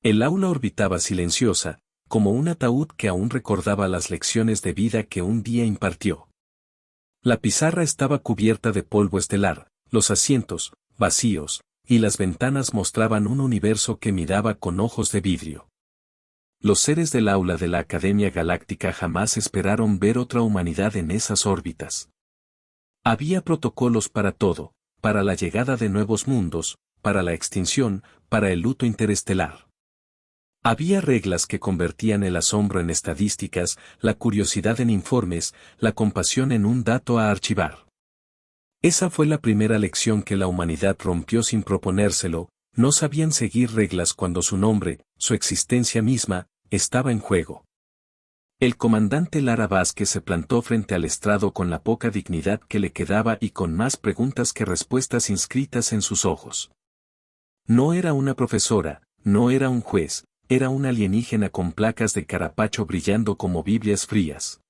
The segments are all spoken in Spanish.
El aula orbitaba silenciosa, como un ataúd que aún recordaba las lecciones de vida que un día impartió. La pizarra estaba cubierta de polvo estelar, los asientos, vacíos, y las ventanas mostraban un universo que miraba con ojos de vidrio. Los seres del aula de la Academia Galáctica jamás esperaron ver otra humanidad en esas órbitas. Había protocolos para todo, para la llegada de nuevos mundos, para la extinción, para el luto interestelar. Había reglas que convertían el asombro en estadísticas, la curiosidad en informes, la compasión en un dato a archivar. Esa fue la primera lección que la humanidad rompió sin proponérselo. No sabían seguir reglas cuando su nombre, su existencia misma, estaba en juego. El comandante Lara Vázquez se plantó frente al estrado con la poca dignidad que le quedaba y con más preguntas que respuestas inscritas en sus ojos. No era una profesora, no era un juez, era un alienígena con placas de carapacho brillando como Biblias frías.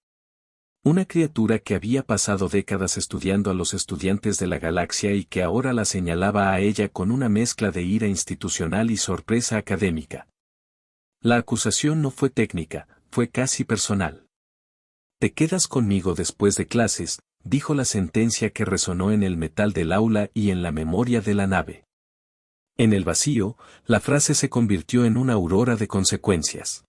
Una criatura que había pasado décadas estudiando a los estudiantes de la galaxia y que ahora la señalaba a ella con una mezcla de ira institucional y sorpresa académica. La acusación no fue técnica, fue casi personal. «Te quedas conmigo después de clases», dijo la sentencia que resonó en el metal del aula y en la memoria de la nave. En el vacío, la frase se convirtió en una aurora de consecuencias.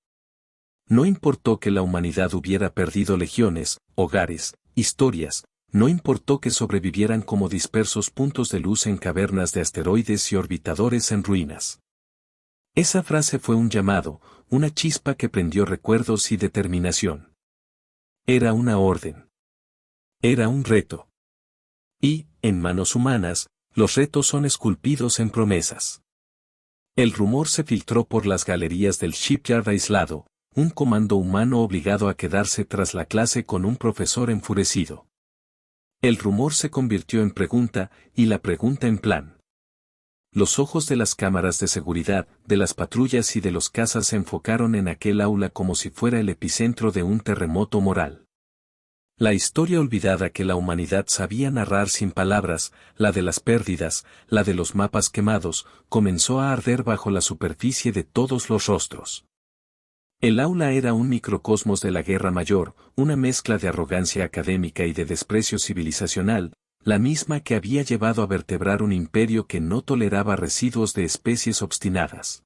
No importó que la humanidad hubiera perdido legiones, hogares, historias, no importó que sobrevivieran como dispersos puntos de luz en cavernas de asteroides y orbitadores en ruinas. Esa frase fue un llamado, una chispa que prendió recuerdos y determinación. Era una orden. Era un reto. Y, en manos humanas, los retos son esculpidos en promesas. El rumor se filtró por las galerías del shipyard aislado, un comando humano obligado a quedarse tras la clase con un profesor enfurecido. El rumor se convirtió en pregunta, y la pregunta en plan. Los ojos de las cámaras de seguridad, de las patrullas y de los cazas se enfocaron en aquel aula como si fuera el epicentro de un terremoto moral. La historia olvidada que la humanidad sabía narrar sin palabras, la de las pérdidas, la de los mapas quemados, comenzó a arder bajo la superficie de todos los rostros. El aula era un microcosmos de la Guerra Mayor, una mezcla de arrogancia académica y de desprecio civilizacional, la misma que había llevado a vertebrar un imperio que no toleraba residuos de especies obstinadas.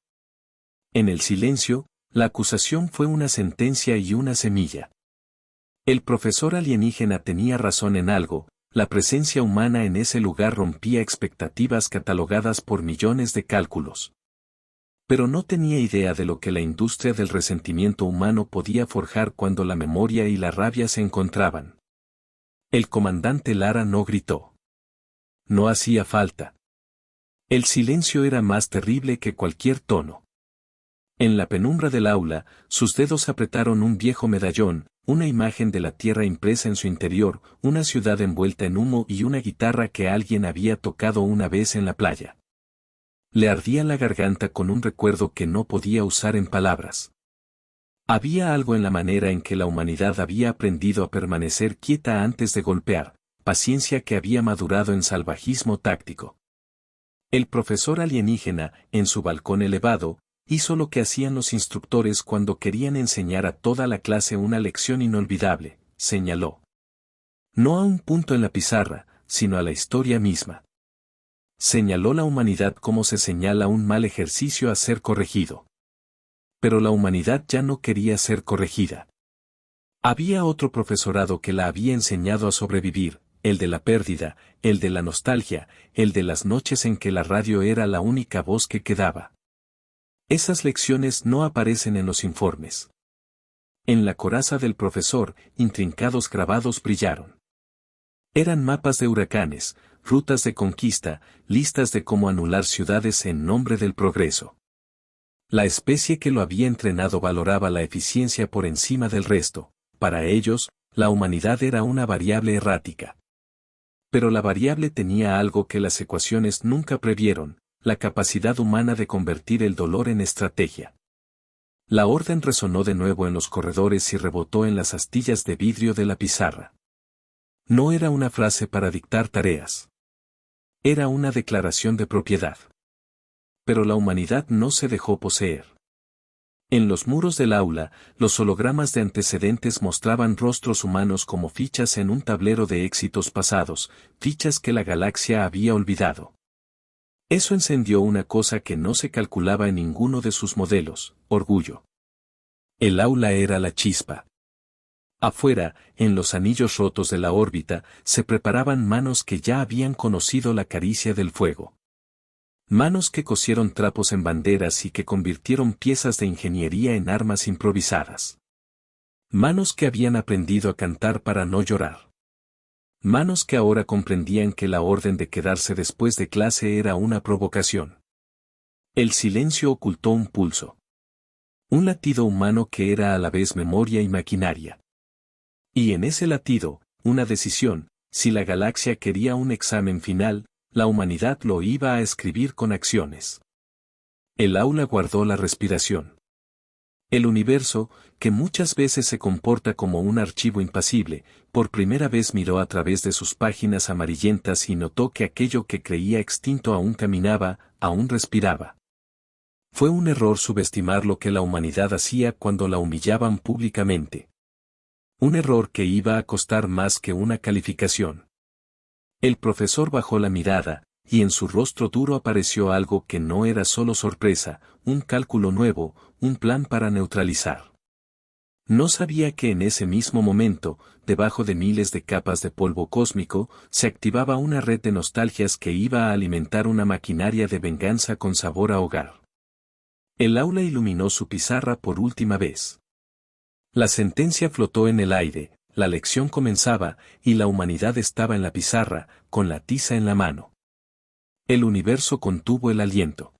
En el silencio, la acusación fue una sentencia y una semilla. El profesor alienígena tenía razón en algo, la presencia humana en ese lugar rompía expectativas catalogadas por millones de cálculos. Pero no tenía idea de lo que la industria del resentimiento humano podía forjar cuando la memoria y la rabia se encontraban. El comandante Lara no gritó. No hacía falta. El silencio era más terrible que cualquier tono. En la penumbra del aula, sus dedos apretaron un viejo medallón, una imagen de la Tierra impresa en su interior, una ciudad envuelta en humo y una guitarra que alguien había tocado una vez en la playa. Le ardía la garganta con un recuerdo que no podía usar en palabras. Había algo en la manera en que la humanidad había aprendido a permanecer quieta antes de golpear, paciencia que había madurado en salvajismo táctico. El profesor alienígena, en su balcón elevado, hizo lo que hacían los instructores cuando querían enseñar a toda la clase una lección inolvidable, señaló. No a un punto en la pizarra, sino a la historia misma. Señaló la humanidad como se señala un mal ejercicio a ser corregido. Pero la humanidad ya no quería ser corregida. Había otro profesorado que la había enseñado a sobrevivir, el de la pérdida, el de la nostalgia, el de las noches en que la radio era la única voz que quedaba. Esas lecciones no aparecen en los informes. En la coraza del profesor, intrincados grabados brillaron. Eran mapas de huracanes, rutas de conquista, listas de cómo anular ciudades en nombre del progreso. La especie que lo había entrenado valoraba la eficiencia por encima del resto. Para ellos, la humanidad era una variable errática. Pero la variable tenía algo que las ecuaciones nunca previeron, la capacidad humana de convertir el dolor en estrategia. La orden resonó de nuevo en los corredores y rebotó en las astillas de vidrio de la pizarra. No era una frase para dictar tareas. Era una declaración de propiedad. Pero la humanidad no se dejó poseer. En los muros del aula, los hologramas de antecedentes mostraban rostros humanos como fichas en un tablero de éxitos pasados, fichas que la galaxia había olvidado. Eso encendió una cosa que no se calculaba en ninguno de sus modelos: orgullo. El aula era la chispa. Afuera, en los anillos rotos de la órbita, se preparaban manos que ya habían conocido la caricia del fuego. Manos que cosieron trapos en banderas y que convirtieron piezas de ingeniería en armas improvisadas. Manos que habían aprendido a cantar para no llorar. Manos que ahora comprendían que la orden de quedarse después de clase era una provocación. El silencio ocultó un pulso. Un latido humano que era a la vez memoria y maquinaria. Y en ese latido, una decisión: si la galaxia quería un examen final, la humanidad lo iba a escribir con acciones. El aula guardó la respiración. El universo, que muchas veces se comporta como un archivo impasible, por primera vez miró a través de sus páginas amarillentas y notó que aquello que creía extinto aún caminaba, aún respiraba. Fue un error subestimar lo que la humanidad hacía cuando la humillaban públicamente. Un error que iba a costar más que una calificación. El profesor bajó la mirada, y en su rostro duro apareció algo que no era solo sorpresa: un cálculo nuevo, un plan para neutralizar. No sabía que en ese mismo momento, debajo de miles de capas de polvo cósmico, se activaba una red de nostalgias que iba a alimentar una maquinaria de venganza con sabor a hogar. El aula iluminó su pizarra por última vez. La sentencia flotó en el aire, la lección comenzaba, y la humanidad estaba en la pizarra, con la tiza en la mano. El universo contuvo el aliento.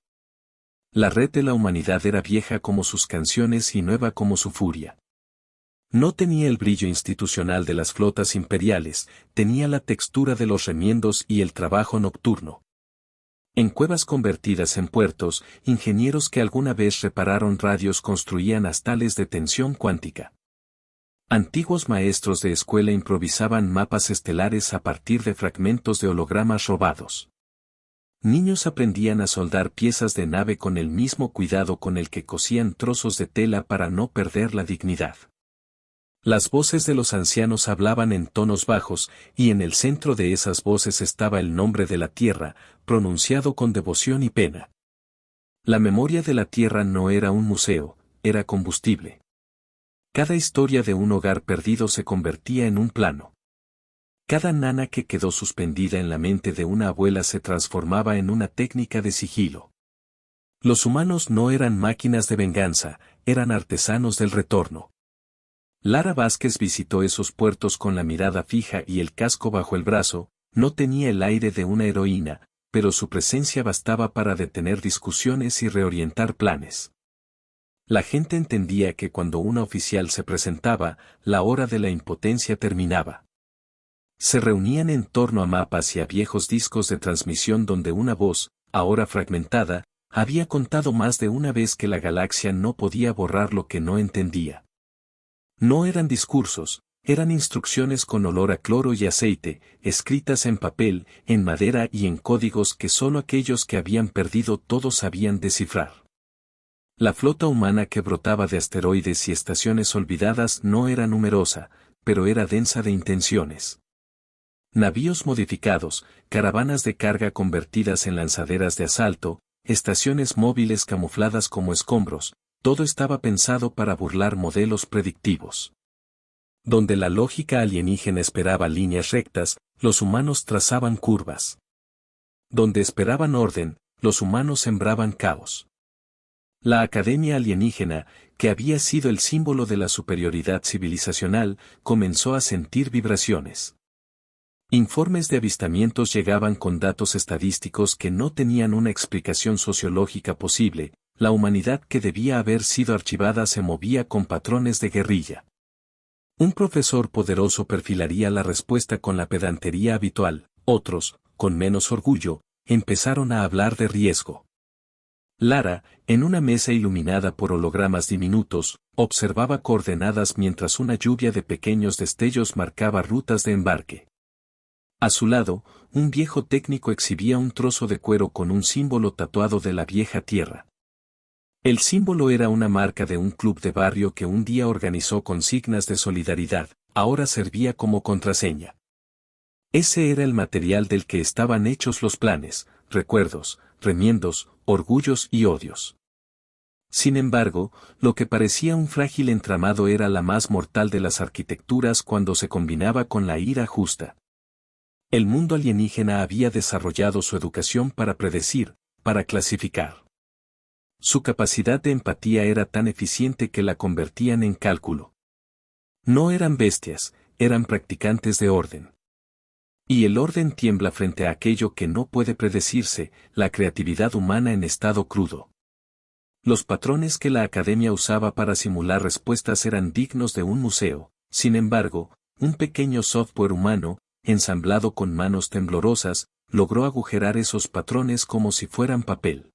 La red de la humanidad era vieja como sus canciones y nueva como su furia. No tenía el brillo institucional de las flotas imperiales, tenía la textura de los remiendos y el trabajo nocturno. En cuevas convertidas en puertos, ingenieros que alguna vez repararon radios construían hastales de tensión cuántica. Antiguos maestros de escuela improvisaban mapas estelares a partir de fragmentos de hologramas robados. Niños aprendían a soldar piezas de nave con el mismo cuidado con el que cosían trozos de tela para no perder la dignidad. Las voces de los ancianos hablaban en tonos bajos, y en el centro de esas voces estaba el nombre de la Tierra, pronunciado con devoción y pena. La memoria de la Tierra no era un museo, era combustible. Cada historia de un hogar perdido se convertía en un plano. Cada nana que quedó suspendida en la mente de una abuela se transformaba en una técnica de sigilo. Los humanos no eran máquinas de venganza, eran artesanos del retorno. Lara Vázquez visitó esos puertos con la mirada fija y el casco bajo el brazo. No tenía el aire de una heroína, pero su presencia bastaba para detener discusiones y reorientar planes. La gente entendía que cuando una oficial se presentaba, la hora de la impotencia terminaba. Se reunían en torno a mapas y a viejos discos de transmisión donde una voz, ahora fragmentada, había contado más de una vez que la galaxia no podía borrar lo que no entendía. No eran discursos, eran instrucciones con olor a cloro y aceite, escritas en papel, en madera y en códigos que solo aquellos que habían perdido todo sabían descifrar. La flota humana que brotaba de asteroides y estaciones olvidadas no era numerosa, pero era densa de intenciones. Navíos modificados, caravanas de carga convertidas en lanzaderas de asalto, estaciones móviles camufladas como escombros, todo estaba pensado para burlar modelos predictivos. Donde la lógica alienígena esperaba líneas rectas, los humanos trazaban curvas. Donde esperaban orden, los humanos sembraban caos. La academia alienígena, que había sido el símbolo de la superioridad civilizacional, comenzó a sentir vibraciones. Informes de avistamientos llegaban con datos estadísticos que no tenían una explicación sociológica posible. La humanidad que debía haber sido archivada se movía con patrones de guerrilla. Un profesor poderoso perfilaría la respuesta con la pedantería habitual, otros, con menos orgullo, empezaron a hablar de riesgo. Lara, en una mesa iluminada por hologramas diminutos, observaba coordenadas mientras una lluvia de pequeños destellos marcaba rutas de embarque. A su lado, un viejo técnico exhibía un trozo de cuero con un símbolo tatuado de la vieja tierra. El símbolo era una marca de un club de barrio que un día organizó consignas de solidaridad, ahora servía como contraseña. Ese era el material del que estaban hechos los planes, recuerdos, remiendos, orgullos y odios. Sin embargo, lo que parecía un frágil entramado era la más mortal de las arquitecturas cuando se combinaba con la ira justa. El mundo alienígena había desarrollado su educación para predecir, para clasificar. Su capacidad de empatía era tan eficiente que la convertían en cálculo. No eran bestias, eran practicantes de orden. Y el orden tiembla frente a aquello que no puede predecirse, la creatividad humana en estado crudo. Los patrones que la academia usaba para simular respuestas eran dignos de un museo, sin embargo, un pequeño software humano, ensamblado con manos temblorosas, logró agujerar esos patrones como si fueran papel.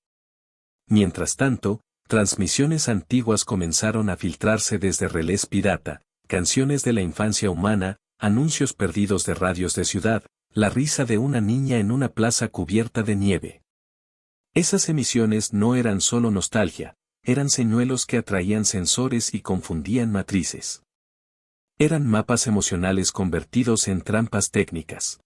Mientras tanto, transmisiones antiguas comenzaron a filtrarse desde relés pirata, canciones de la infancia humana, anuncios perdidos de radios de ciudad, la risa de una niña en una plaza cubierta de nieve. Esas emisiones no eran solo nostalgia, eran señuelos que atraían sensores y confundían matrices. Eran mapas emocionales convertidos en trampas técnicas.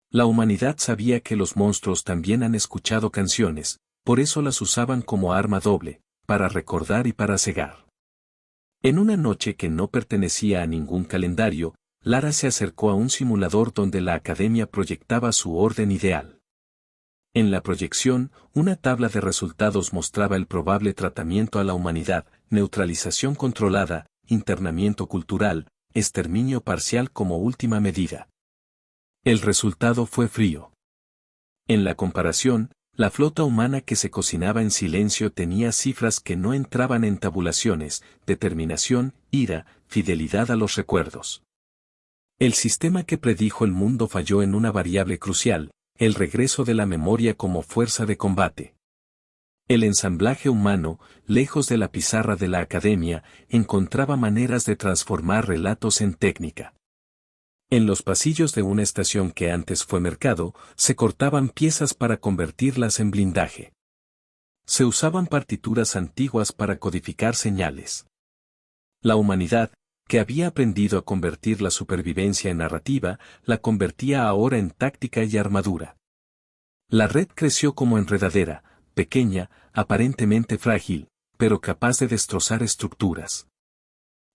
La humanidad sabía que los monstruos también han escuchado canciones, por eso las usaban como arma doble, para recordar y para cegar. En una noche que no pertenecía a ningún calendario, Lara se acercó a un simulador donde la academia proyectaba su orden ideal. En la proyección, una tabla de resultados mostraba el probable tratamiento a la humanidad, neutralización controlada, internamiento cultural, exterminio parcial como última medida. El resultado fue frío. En la comparación, la flota humana que se cocinaba en silencio tenía cifras que no entraban en tabulaciones, determinación, ira, fidelidad a los recuerdos. El sistema que predijo el mundo falló en una variable crucial, el regreso de la memoria como fuerza de combate. El ensamblaje humano, lejos de la pizarra de la academia, encontraba maneras de transformar relatos en técnica. En los pasillos de una estación que antes fue mercado, se cortaban piezas para convertirlas en blindaje. Se usaban partituras antiguas para codificar señales. La humanidad, que había aprendido a convertir la supervivencia en narrativa, la convertía ahora en táctica y armadura. La red creció como enredadera, pequeña, aparentemente frágil, pero capaz de destrozar estructuras.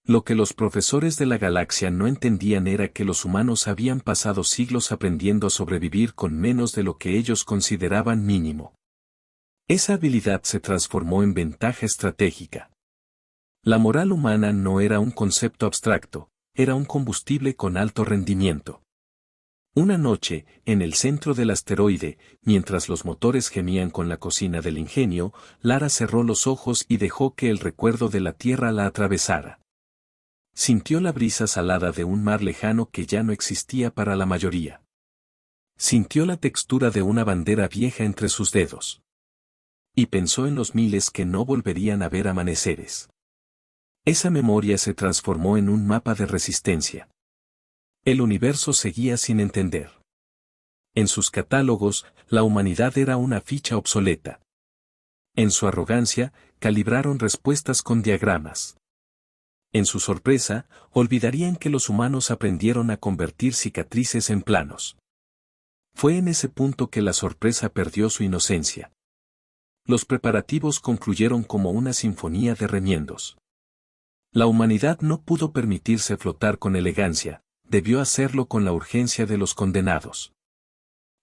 Lo que los profesores de la galaxia no entendían era que los humanos habían pasado siglos aprendiendo a sobrevivir con menos de lo que ellos consideraban mínimo. Esa habilidad se transformó en ventaja estratégica. La moral humana no era un concepto abstracto, era un combustible con alto rendimiento. Una noche, en el centro del asteroide, mientras los motores gemían con la cocina del ingenio, Lara cerró los ojos y dejó que el recuerdo de la Tierra la atravesara. Sintió la brisa salada de un mar lejano que ya no existía para la mayoría. Sintió la textura de una bandera vieja entre sus dedos. Y pensó en los miles que no volverían a ver amaneceres. Esa memoria se transformó en un mapa de resistencia. El universo seguía sin entender. En sus catálogos, la humanidad era una ficha obsoleta. En su arrogancia, calibraron respuestas con diagramas. En su sorpresa, olvidarían que los humanos aprendieron a convertir cicatrices en planos. Fue en ese punto que la sorpresa perdió su inocencia. Los preparativos concluyeron como una sinfonía de remiendos. La humanidad no pudo permitirse flotar con elegancia, debió hacerlo con la urgencia de los condenados.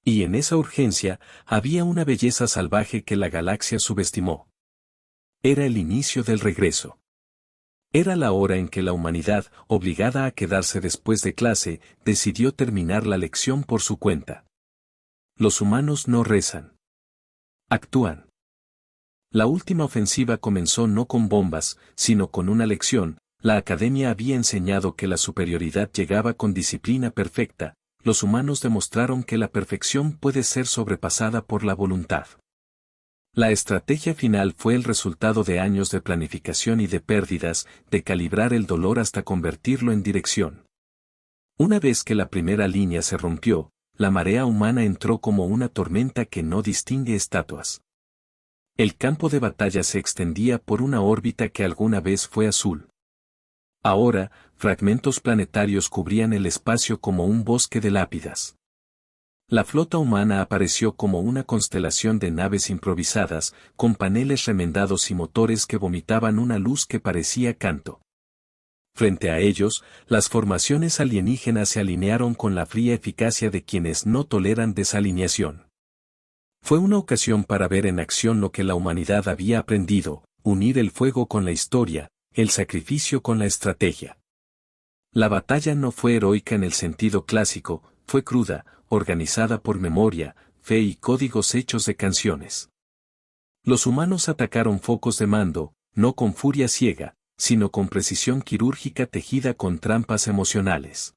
Y en esa urgencia, había una belleza salvaje que la galaxia subestimó. Era el inicio del regreso. Era la hora en que la humanidad, obligada a quedarse después de clase, decidió terminar la lección por su cuenta. Los humanos no rezan. Actúan. La última ofensiva comenzó no con bombas, sino con una lección. La academia había enseñado que la superioridad llegaba con disciplina perfecta. Los humanos demostraron que la perfección puede ser sobrepasada por la voluntad. La estrategia final fue el resultado de años de planificación y de pérdidas, de calibrar el dolor hasta convertirlo en dirección. Una vez que la primera línea se rompió, la marea humana entró como una tormenta que no distingue estatuas. El campo de batalla se extendía por una órbita que alguna vez fue azul. Ahora, fragmentos planetarios cubrían el espacio como un bosque de lápidas. La flota humana apareció como una constelación de naves improvisadas, con paneles remendados y motores que vomitaban una luz que parecía canto. Frente a ellos, las formaciones alienígenas se alinearon con la fría eficacia de quienes no toleran desalineación. Fue una ocasión para ver en acción lo que la humanidad había aprendido, unir el fuego con la historia, el sacrificio con la estrategia. La batalla no fue heroica en el sentido clásico, fue cruda, organizada por memoria, fe y códigos hechos de canciones. Los humanos atacaron focos de mando, no con furia ciega, sino con precisión quirúrgica tejida con trampas emocionales.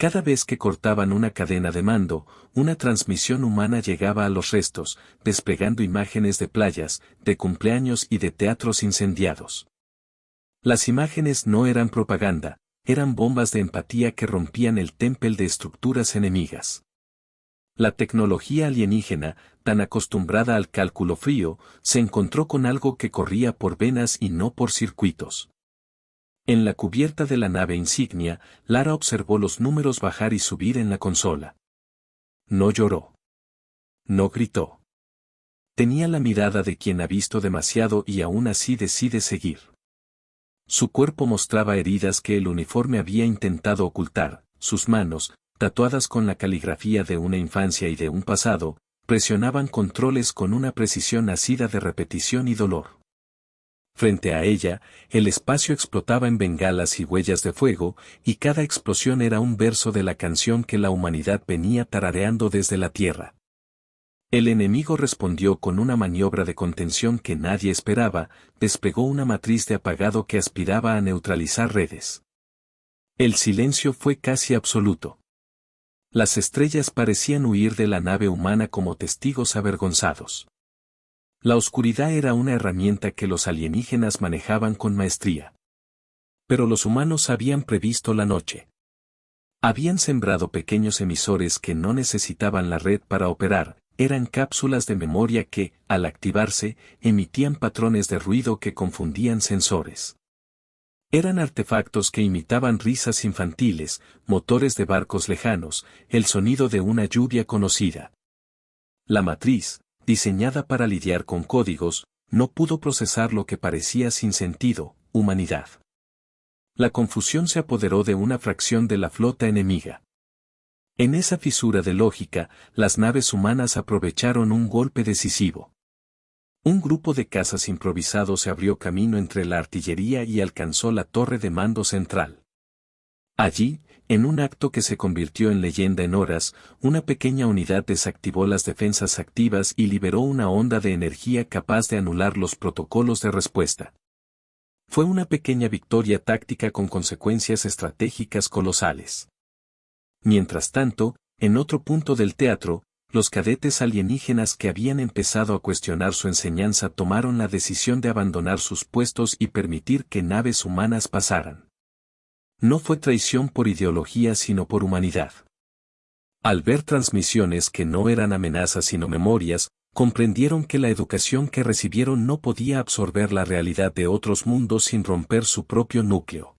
Cada vez que cortaban una cadena de mando, una transmisión humana llegaba a los restos, desplegando imágenes de playas, de cumpleaños y de teatros incendiados. Las imágenes no eran propaganda, eran bombas de empatía que rompían el témpel de estructuras enemigas. La tecnología alienígena, tan acostumbrada al cálculo frío, se encontró con algo que corría por venas y no por circuitos. En la cubierta de la nave insignia, Lara observó los números bajar y subir en la consola. No lloró. No gritó. Tenía la mirada de quien ha visto demasiado y aún así decide seguir. Su cuerpo mostraba heridas que el uniforme había intentado ocultar, sus manos, tatuadas con la caligrafía de una infancia y de un pasado, presionaban controles con una precisión nacida de repetición y dolor. Frente a ella, el espacio explotaba en bengalas y huellas de fuego, y cada explosión era un verso de la canción que la humanidad venía tarareando desde la Tierra. El enemigo respondió con una maniobra de contención que nadie esperaba, desplegó una matriz de apagado que aspiraba a neutralizar redes. El silencio fue casi absoluto. Las estrellas parecían huir de la nave humana como testigos avergonzados. La oscuridad era una herramienta que los alienígenas manejaban con maestría. Pero los humanos habían previsto la noche. Habían sembrado pequeños emisores que no necesitaban la red para operar, eran cápsulas de memoria que, al activarse, emitían patrones de ruido que confundían sensores. Eran artefactos que imitaban risas infantiles, motores de barcos lejanos, el sonido de una lluvia conocida. La matriz, diseñada para lidiar con códigos, no pudo procesar lo que parecía sin sentido, humanidad. La confusión se apoderó de una fracción de la flota enemiga. En esa fisura de lógica, las naves humanas aprovecharon un golpe decisivo. Un grupo de cazas improvisados se abrió camino entre la artillería y alcanzó la torre de mando central. Allí, en un acto que se convirtió en leyenda en horas, una pequeña unidad desactivó las defensas activas y liberó una onda de energía capaz de anular los protocolos de respuesta. Fue una pequeña victoria táctica con consecuencias estratégicas colosales. Mientras tanto, en otro punto del teatro, los cadetes alienígenas que habían empezado a cuestionar su enseñanza tomaron la decisión de abandonar sus puestos y permitir que naves humanas pasaran. No fue traición por ideología sino por humanidad. Al ver transmisiones que no eran amenazas sino memorias, comprendieron que la educación que recibieron no podía absorber la realidad de otros mundos sin romper su propio núcleo.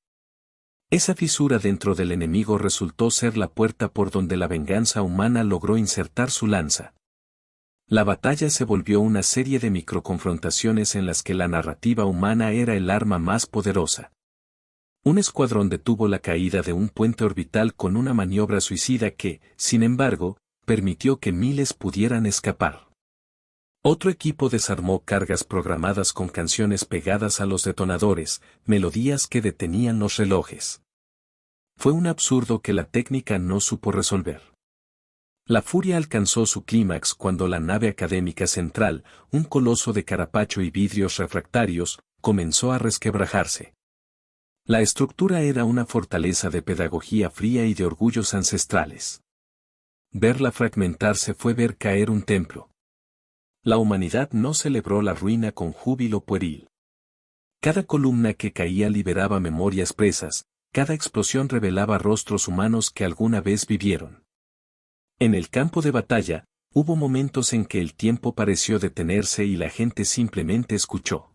Esa fisura dentro del enemigo resultó ser la puerta por donde la venganza humana logró insertar su lanza. La batalla se volvió una serie de microconfrontaciones en las que la narrativa humana era el arma más poderosa. Un escuadrón detuvo la caída de un puente orbital con una maniobra suicida que, sin embargo, permitió que miles pudieran escapar. Otro equipo desarmó cargas programadas con canciones pegadas a los detonadores, melodías que detenían los relojes. Fue un absurdo que la técnica no supo resolver. La furia alcanzó su clímax cuando la nave académica central, un coloso de carapacho y vidrios refractarios, comenzó a resquebrajarse. La estructura era una fortaleza de pedagogía fría y de orgullos ancestrales. Verla fragmentarse fue ver caer un templo. La humanidad no celebró la ruina con júbilo pueril. Cada columna que caía liberaba memorias presas, cada explosión revelaba rostros humanos que alguna vez vivieron. En el campo de batalla, Hubo momentos en que el tiempo pareció detenerse y la gente simplemente escuchó.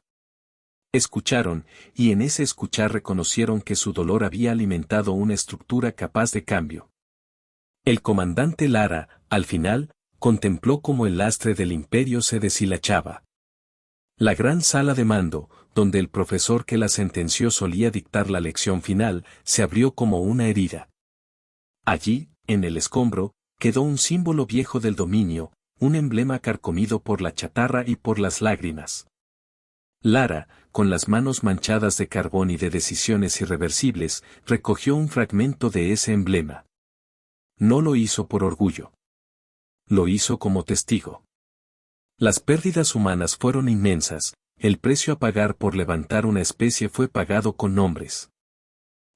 Escucharon, y en ese escuchar reconocieron que su dolor había alimentado una estructura capaz de cambio. El comandante Lara, al final, contempló cómo el lastre del imperio se deshilachaba. La gran sala de mando, donde el profesor que la sentenció solía dictar la lección final, se abrió como una herida. Allí, en el escombro, quedó un símbolo viejo del dominio, un emblema carcomido por la chatarra y por las lágrimas. Lara, con las manos manchadas de carbón y de decisiones irreversibles, recogió un fragmento de ese emblema. No lo hizo por orgullo. Lo hizo como testigo. Las pérdidas humanas fueron inmensas, el precio a pagar por levantar una especie fue pagado con nombres.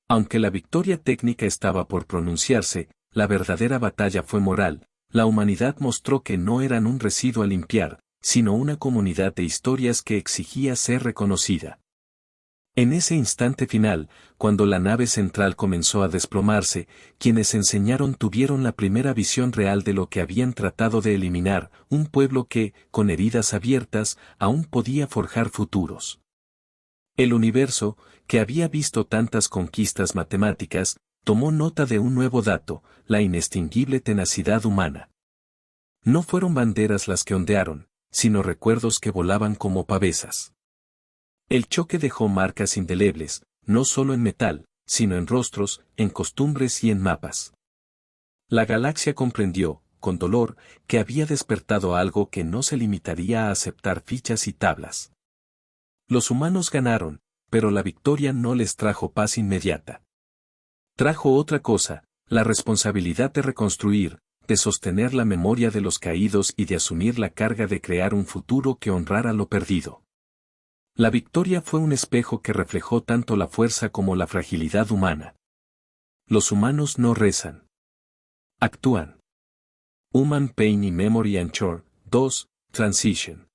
Aunque la victoria técnica estaba por pronunciarse, la verdadera batalla fue moral, la humanidad mostró que no eran un residuo a limpiar, sino una comunidad de historias que exigía ser reconocida. En ese instante final, cuando la nave central comenzó a desplomarse, quienes enseñaron tuvieron la primera visión real de lo que habían tratado de eliminar, un pueblo que, con heridas abiertas, aún podía forjar futuros. El universo, que había visto tantas conquistas matemáticas, tomó nota de un nuevo dato, la inextinguible tenacidad humana. No fueron banderas las que ondearon, sino recuerdos que volaban como pavesas. El choque dejó marcas indelebles, no solo en metal, sino en rostros, en costumbres y en mapas. La galaxia comprendió, con dolor, que había despertado algo que no se limitaría a aceptar fichas y tablas. Los humanos ganaron, pero la victoria no les trajo paz inmediata. Trajo otra cosa, la responsabilidad de reconstruir, de sostener la memoria de los caídos y de asumir la carga de crear un futuro que honrara lo perdido. La victoria fue un espejo que reflejó tanto la fuerza como la fragilidad humana. Los humanos no rezan. Actúan. Human Pain y Memory Anchor, 2, Transition.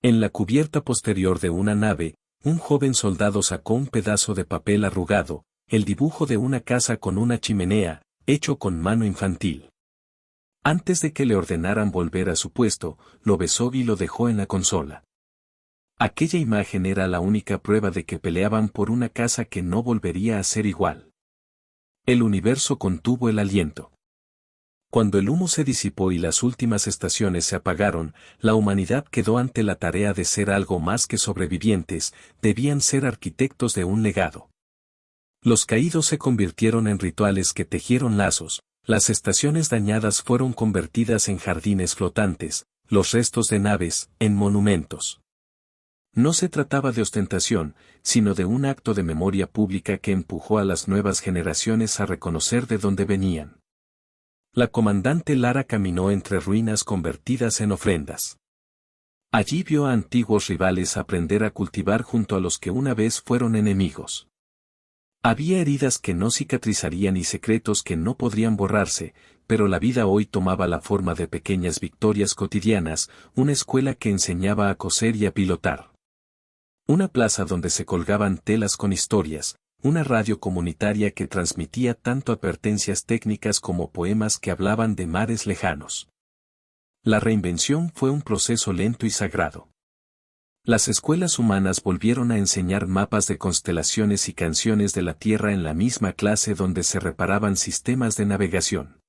En la cubierta posterior de una nave, un joven soldado sacó un pedazo de papel arrugado, el dibujo de una casa con una chimenea, hecho con mano infantil. Antes de que le ordenaran volver a su puesto, lo besó y lo dejó en la consola. Aquella imagen era la única prueba de que peleaban por una casa que no volvería a ser igual. El universo contuvo el aliento. Cuando el humo se disipó y las últimas estaciones se apagaron, la humanidad quedó ante la tarea de ser algo más que sobrevivientes, debían ser arquitectos de un legado. Los caídos se convirtieron en rituales que tejieron lazos, las estaciones dañadas fueron convertidas en jardines flotantes, los restos de naves, en monumentos. No se trataba de ostentación, sino de un acto de memoria pública que empujó a las nuevas generaciones a reconocer de dónde venían. La comandante Lara caminó entre ruinas convertidas en ofrendas. Allí vio a antiguos rivales aprender a cultivar junto a los que una vez fueron enemigos. Había heridas que no cicatrizarían y secretos que no podrían borrarse, pero la vida hoy tomaba la forma de pequeñas victorias cotidianas, una escuela que enseñaba a coser y a pilotar. Una plaza donde se colgaban telas con historias, una radio comunitaria que transmitía tanto advertencias técnicas como poemas que hablaban de mares lejanos. La reinvención fue un proceso lento y sagrado. Las escuelas humanas volvieron a enseñar mapas de constelaciones y canciones de la Tierra en la misma clase donde se reparaban sistemas de navegación.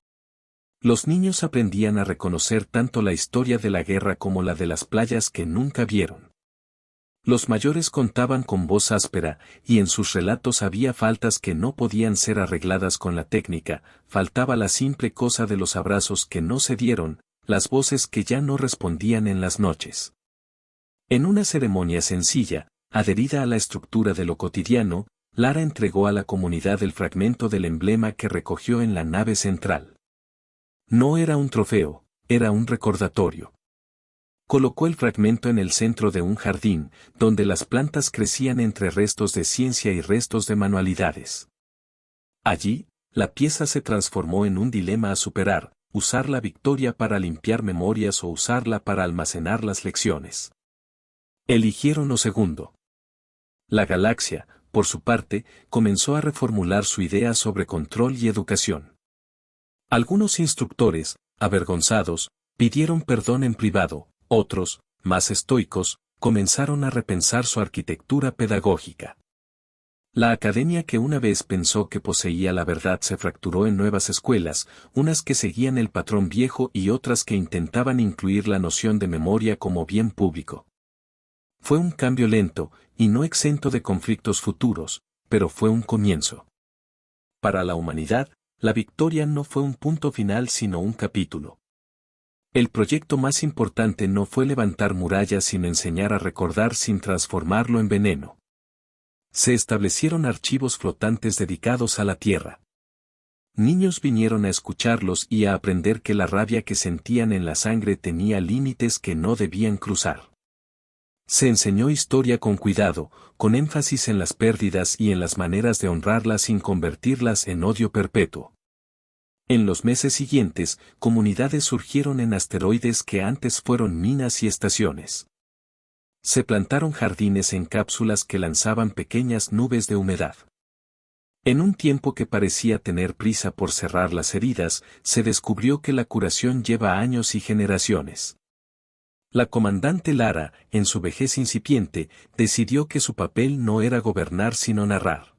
Los niños aprendían a reconocer tanto la historia de la guerra como la de las playas que nunca vieron. Los mayores contaban con voz áspera, y en sus relatos había faltas que no podían ser arregladas con la técnica, faltaba la simple cosa de los abrazos que no se dieron, las voces que ya no respondían en las noches. En una ceremonia sencilla, adherida a la estructura de lo cotidiano, Lara entregó a la comunidad el fragmento del emblema que recogió en la nave central. No era un trofeo, era un recordatorio. Colocó el fragmento en el centro de un jardín, donde las plantas crecían entre restos de ciencia y restos de manualidades. Allí, la pieza se transformó en un dilema a superar, usar la victoria para limpiar memorias o usarla para almacenar las lecciones. Eligieron lo segundo. La galaxia, por su parte, comenzó a reformular su idea sobre control y educación. Algunos instructores, avergonzados, Pidieron perdón en privado, otros, más estoicos, comenzaron a repensar su arquitectura pedagógica. La academia que una vez pensó que poseía la verdad se fracturó en nuevas escuelas, unas que seguían el patrón viejo y otras que intentaban incluir la noción de memoria como bien público. Fue un cambio lento, y no exento de conflictos futuros, pero fue un comienzo. Para la humanidad, la victoria no fue un punto final sino un capítulo. El proyecto más importante no fue levantar murallas sino enseñar a recordar sin transformarlo en veneno. Se establecieron archivos flotantes dedicados a la tierra. Niños vinieron a escucharlos y a aprender que la rabia que sentían en la sangre tenía límites que no debían cruzar. Se enseñó historia con cuidado, con énfasis en las pérdidas y en las maneras de honrarlas sin convertirlas en odio perpetuo. En los meses siguientes, comunidades surgieron en asteroides que antes fueron minas y estaciones. Se plantaron jardines en cápsulas que lanzaban pequeñas nubes de humedad. En un tiempo que parecía tener prisa por cerrar las heridas, se descubrió que la curación lleva años y generaciones. La comandante Lara, en su vejez incipiente, decidió que su papel no era gobernar sino narrar.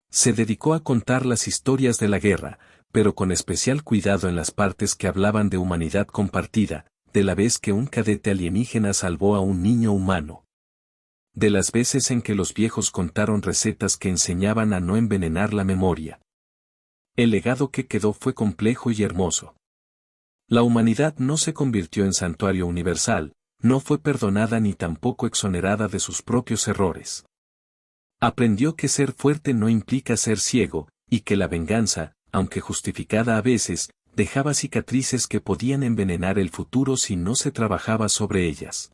Se dedicó a contar las historias de la guerra, pero con especial cuidado en las partes que hablaban de humanidad compartida, de la vez que un cadete alienígena salvó a un niño humano. De las veces en que los viejos contaron recetas que enseñaban a no envenenar la memoria. El legado que quedó fue complejo y hermoso. La humanidad no se convirtió en santuario universal, no fue perdonada ni tampoco exonerada de sus propios errores. Aprendió que ser fuerte no implica ser ciego, y que la venganza, aunque justificada a veces, dejaba cicatrices que podían envenenar el futuro si no se trabajaba sobre ellas.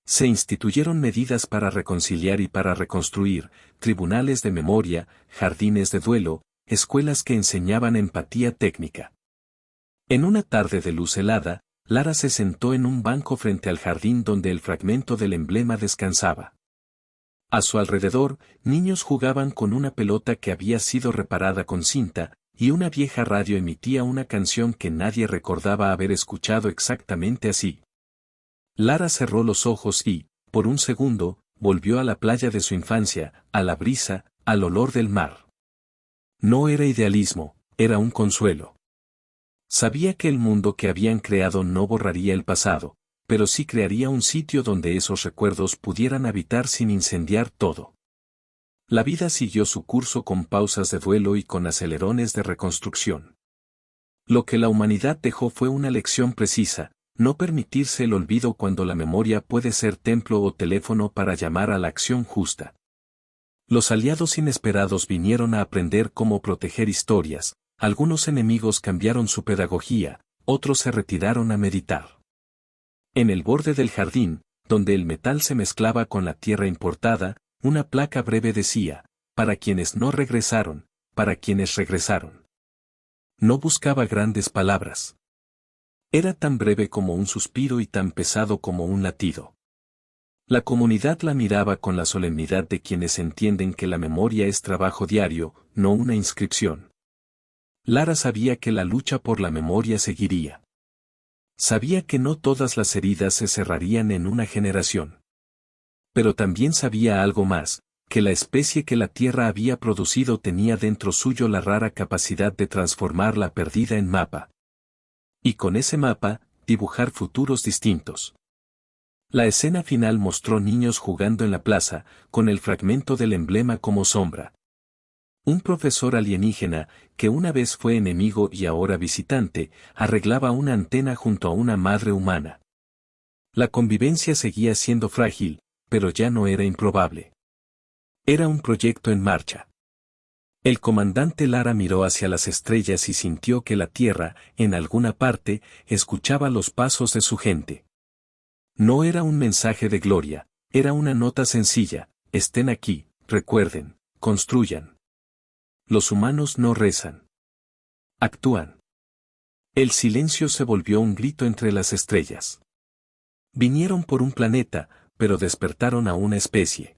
Se instituyeron medidas para reconciliar y para reconstruir, tribunales de memoria, jardines de duelo, escuelas que enseñaban empatía técnica. En una tarde de luz helada, Lara se sentó en un banco frente al jardín donde el fragmento del emblema descansaba. A su alrededor, niños jugaban con una pelota que había sido reparada con cinta, y una vieja radio emitía una canción que nadie recordaba haber escuchado exactamente así. Lara cerró los ojos y, por un segundo, volvió a la playa de su infancia, a la brisa, al olor del mar. No era idealismo, era un consuelo. Sabía que el mundo que habían creado no borraría el pasado, pero sí crearía un sitio donde esos recuerdos pudieran habitar sin incendiar todo. La vida siguió su curso con pausas de duelo y con acelerones de reconstrucción. Lo que la humanidad dejó fue una lección precisa, no permitirse el olvido cuando la memoria puede ser templo o teléfono para llamar a la acción justa. Los aliados inesperados vinieron a aprender cómo proteger historias, algunos enemigos cambiaron su pedagogía, otros se retiraron a meditar. En el borde del jardín, donde el metal se mezclaba con la tierra importada, una placa breve decía, para quienes no regresaron, para quienes regresaron. No buscaba grandes palabras. Era tan breve como un suspiro y tan pesado como un latido. La comunidad la miraba con la solemnidad de quienes entienden que la memoria es trabajo diario, no una inscripción. Lara sabía que la lucha por la memoria seguiría. Sabía que no todas las heridas se cerrarían en una generación. Pero también sabía algo más, que la especie que la Tierra había producido tenía dentro suyo la rara capacidad de transformar la perdida en mapa. Y con ese mapa, dibujar futuros distintos. La escena final mostró niños jugando en la plaza, con el fragmento del emblema como sombra. Un profesor alienígena, que una vez fue enemigo y ahora visitante, arreglaba una antena junto a una madre humana. La convivencia seguía siendo frágil, pero ya no era improbable. Era un proyecto en marcha. El comandante Lara miró hacia las estrellas y sintió que la Tierra, en alguna parte, escuchaba los pasos de su gente. No era un mensaje de gloria, era una nota sencilla: estén aquí, recuerden, construyan. Los humanos no rezan. Actúan. El silencio se volvió un grito entre las estrellas. Vinieron por un planeta, pero despertaron a una especie.